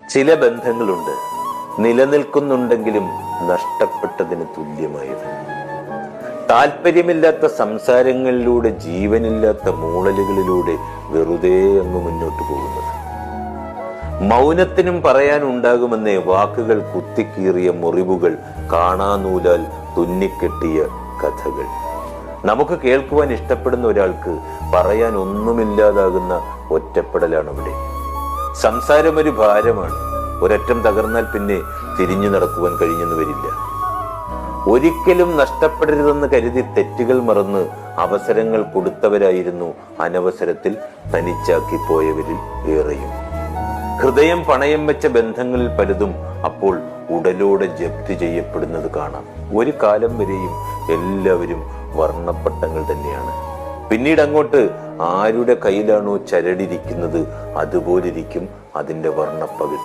ചില ബന്ധങ്ങളുണ്ട് നിലനിൽക്കുന്നുണ്ടെങ്കിലും നഷ്ടപ്പെട്ടതിന് തുല്യമായത്. താല്പര്യമില്ലാത്ത സംസാരങ്ങളിലൂടെ, ജീവനില്ലാത്ത മൂളലുകളിലൂടെ വെറുതെ അങ്ങ് മുന്നോട്ട് പോകുന്നത്. മൗനത്തിനും പറയാനുണ്ടാകുമെന്നേ വാക്കുകൾ കുത്തിക്കീറിയ മുറിവുകൾ, കാണാനൂലാൽ തുന്നിക്കെട്ടിയ കഥകൾ. നമുക്ക് കേൾക്കുവാൻ ഇഷ്ടപ്പെടുന്ന ഒരാൾക്ക് പറയാൻ ഒന്നുമില്ലാതാകുന്ന ഒറ്റപ്പെടലാണ് അവിടെ. സംസാരം ഒരു ഭാരമാണ്. ഒരറ്റം തകർന്നാൽ പിന്നെ തിരിഞ്ഞു നടക്കുവാൻ കഴിഞ്ഞെന്ന് വരില്ല. ഒരിക്കലും നഷ്ടപ്പെടരുതെന്ന് കരുതി തെറ്റുകൾ മറന്ന് അവസരങ്ങൾ കൊടുത്തവരായിരുന്നു അനവസരത്തിൽ തനിച്ചാക്കി പോയവരിൽ ഏറെയും. ഹൃദയം പണയം വെച്ച ബന്ധങ്ങളിൽ പലതും അപ്പോൾ ഉടലോടെ ജപ്തി ചെയ്യപ്പെടുന്നത് കാണാം. ഒരു കാലം വരെയും എല്ലാവരും വർണ്ണപ്പട്ടങ്ങൾ തന്നെയാണ്. പിന്നീട് അങ്ങോട്ട് ആരുടെ കയ്യിലാണോ ചരടിരിക്കുന്നത് അതുപോലിരിക്കും അതിന്റെ വർണ്ണപ്പകിട്ട്.